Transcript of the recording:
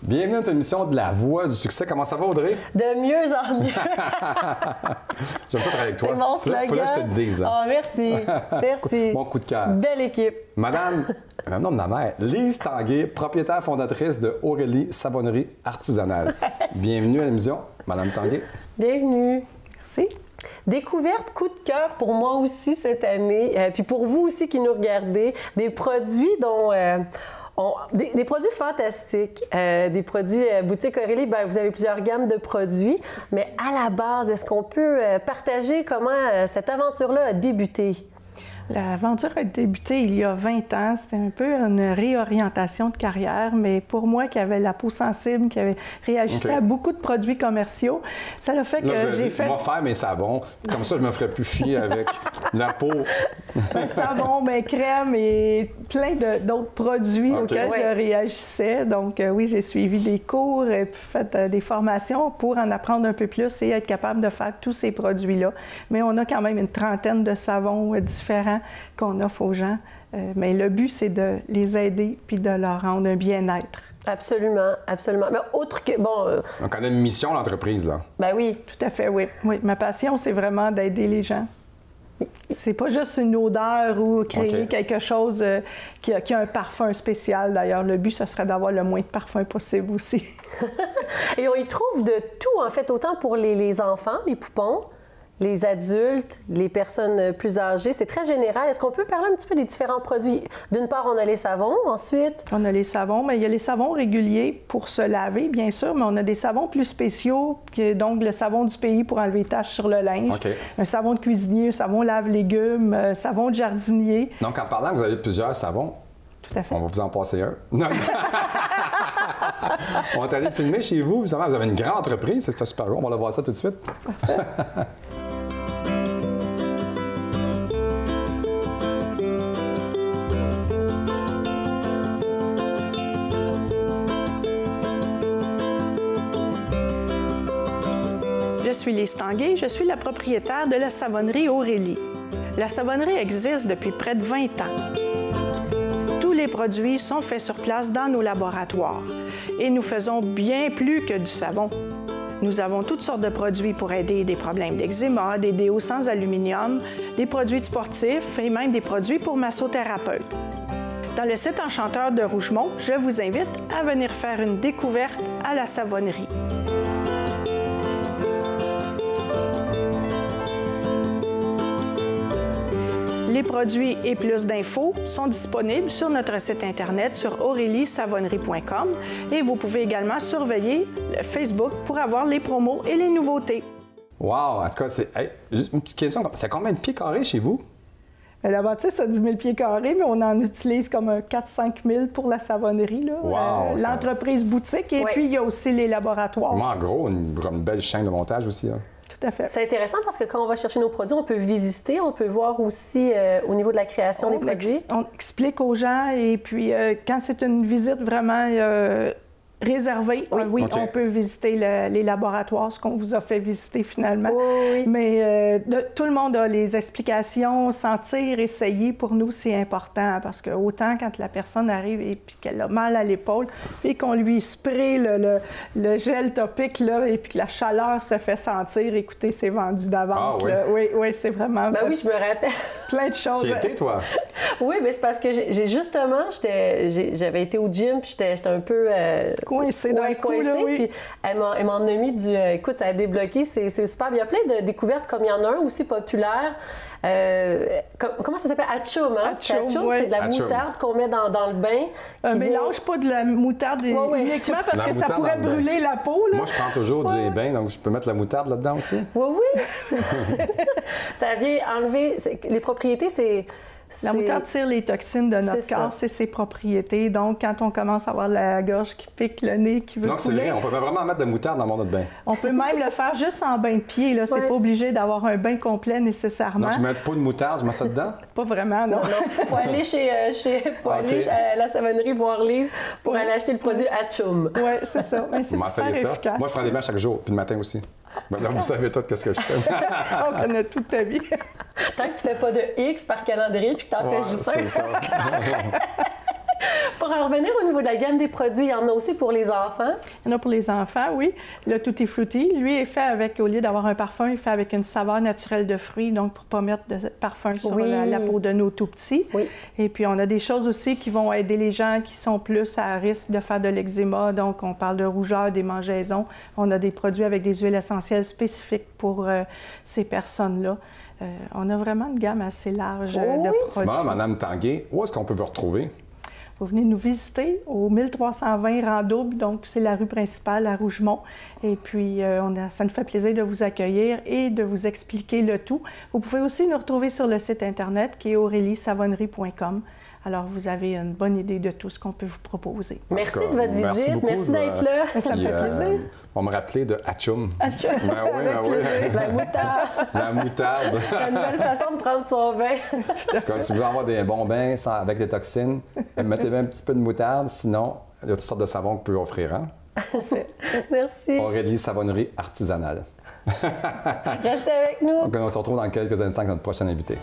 Bienvenue à notre émission de la voix du succès. Comment ça va, Audrey? De mieux en mieux. J'aime ça travailler avec toi. C'est mon slogan. Faut là que je te le dise. Là. Oh, merci. Merci. Bon coup de cœur. Belle équipe. Madame, le nom de ma mère, Lise Tanguay, propriétaire fondatrice de Aurélie Savonnerie Artisanale. Bienvenue à l'émission, Madame Tanguay. Bienvenue. Merci. Découverte, coup de cœur pour moi aussi cette année, puis pour vous aussi qui nous regardez, des produits dont... Des produits fantastiques, des produits boutique Aurélie, bien, vous avez plusieurs gammes de produits, mais à la base, est-ce qu'on peut partager comment cette aventure-là a débuté? L'aventure a débuté il y a 20 ans. C'était un peu une réorientation de carrière, mais pour moi qui avait la peau sensible, qui avait réagi à beaucoup de produits commerciaux, ça a fait que j'ai fait... Moi, faire mes savons, comme ça, je me ferais plus chier avec la peau. Savon, crème et plein d'autres produits auxquels je réagissais. Donc, oui, j'ai suivi des cours et fait des formations pour en apprendre un peu plus et être capable de faire tous ces produits-là. Mais on a quand même une trentaine de savons différents qu'on offre aux gens. Mais le but, c'est de les aider puis de leur rendre un bien-être. Absolument, absolument. Mais autre que... Bon, Donc, on a une mission, l'entreprise, là. Ben oui. Tout à fait, oui. Ma passion, c'est vraiment d'aider les gens. C'est pas juste une odeur ou créer quelque chose qui a un parfum spécial. D'ailleurs, le but, ce serait d'avoir le moins de parfum possible aussi. Et on y trouve de tout, en fait, autant pour les enfants, les poupons, les adultes, les personnes plus âgées. C'est très général. Est-ce qu'on peut parler un petit peu des différents produits? D'une part, on a les savons. Ensuite... On a les savons, mais il y a les savons réguliers pour se laver, bien sûr, mais on a des savons plus spéciaux, donc le savon du pays pour enlever les taches sur le linge, un savon de cuisinier, un savon lave-légumes, savon de jardinier. Donc, en parlant, vous avez plusieurs savons. Tout à fait. On va vous en passer un. Non. On est allé filmer chez vous. Vous avez une grande entreprise. C'est super beau. On va aller voir ça tout de suite. Je suis Lise Tanguay, je suis la propriétaire de la savonnerie Aurélie. La savonnerie existe depuis près de 20 ans. Tous les produits sont faits sur place dans nos laboratoires et nous faisons bien plus que du savon. Nous avons toutes sortes de produits pour aider des problèmes d'eczéma, des déos sans aluminium, des produits sportifs et même des produits pour massothérapeutes. Dans le site Enchanteur de Rougemont, je vous invite à venir faire une découverte à la savonnerie. Les produits et plus d'infos sont disponibles sur notre site Internet sur aureliesavonnerie.com et vous pouvez également surveiller le Facebook pour avoir les promos et les nouveautés. Wow! En tout cas, c'est juste une petite question. C'est combien de pieds carrés chez vous? La bâtisse, ça a 10 000 pieds carrés, mais on en utilise comme 4-5 000 pour la savonnerie. L'entreprise boutique et puis il y a aussi les laboratoires. En gros, une belle chaîne de montage aussi. Là. Tout à fait. C'est intéressant parce que quand on va chercher nos produits, on peut visiter, on peut voir aussi au niveau de la création des produits. On explique aux gens et puis quand c'est une visite vraiment réservée, on peut visiter les laboratoires, ce qu'on vous a fait visiter finalement. Mais tout le monde a les explications, sentir, essayer, pour nous, c'est important parce que autant quand la personne arrive et puis qu'elle a mal à l'épaule, puis qu'on lui spraye le gel topique là, et puis que la chaleur se fait sentir, écoutez, c'est vendu d'avance. Oui, c'est vraiment... Ben oui, je me rappelle. Plein de choses. Tu y étais, toi? Oui, mais c'est parce que j'avais été au gym, puis j'étais un peu... coincée dans le coup, là, puis elle m'en a mis du... écoute, ça a débloqué, c'est super. Il y a plein de découvertes, comme il y en a un aussi populaire. Comment ça s'appelle? Atchoum, hein? Atchoum, c'est de la moutarde qu'on met dans le bain. Mélange pas de la moutarde uniquement parce que ça pourrait brûler la peau. Là. Moi, je prends toujours du bain, donc je peux mettre la moutarde là-dedans aussi? Oui. Ça vient enlever... Les propriétés, c'est... La moutarde tire les toxines de notre corps, c'est ses propriétés. Donc, quand on commence à avoir la gorge qui pique, le nez qui veut couler... c'est vrai, on peut vraiment mettre de moutarde dans notre bain. On peut même le faire juste en bain de pied. Là, c'est pas obligé d'avoir un bain complet nécessairement. Donc, je mets pas de moutarde, je mets ça dedans? Pas vraiment, non. Il faut aller aller à la savonnerie voir Lise pour aller acheter le produit Atchoum. Oui, c'est ça. C'est super efficace. Moi, je prends des bains chaque jour, puis le matin aussi. Ben là, vous savez tout qu'est-ce que je fais. On connaît toute ta vie. Tant que tu fais pas de X par calendrier puis que tu en fais juste un. C'est ça. Pour pour en revenir au niveau de la gamme des produits, il y en a aussi pour les enfants? Il y en a pour les enfants, oui. Le Tutti Frutti, lui, est fait avec, au lieu d'avoir un parfum, il est fait avec une saveur naturelle de fruits, donc pour ne pas mettre de parfum sur la peau de nos tout-petits. Oui. Et puis, on a des choses aussi qui vont aider les gens qui sont plus à risque de faire de l'eczéma. Donc, on parle de rougeur, des mangeaisons. On a des produits avec des huiles essentielles spécifiques pour ces personnes-là. On a vraiment une gamme assez large de produits. Bon, Mme Tanguay, où est-ce qu'on peut vous retrouver? Vous venez nous visiter au 1320 Rang-Double, donc c'est la rue principale à Rougemont. Et puis, ça nous fait plaisir de vous accueillir et de vous expliquer le tout. Vous pouvez aussi nous retrouver sur le site Internet qui est aureliesavonnerie.com. Alors, vous avez une bonne idée de tout ce qu'on peut vous proposer. Merci de votre visite. Merci d'être là. Ça me fait plaisir. On me rappelait de Hatchoum. Hatchoum. Oui. La moutarde. La moutarde. La nouvelle façon de prendre son vin. En tout cas, si vous voulez avoir des bons bains avec des toxines, mettez un petit peu de moutarde. Sinon, il y a toutes sortes de savons qu'on peut offrir. Hein? Merci. Aurélie Savonnerie artisanale. Restez avec nous. Donc, on se retrouve dans quelques instants avec notre prochain invité.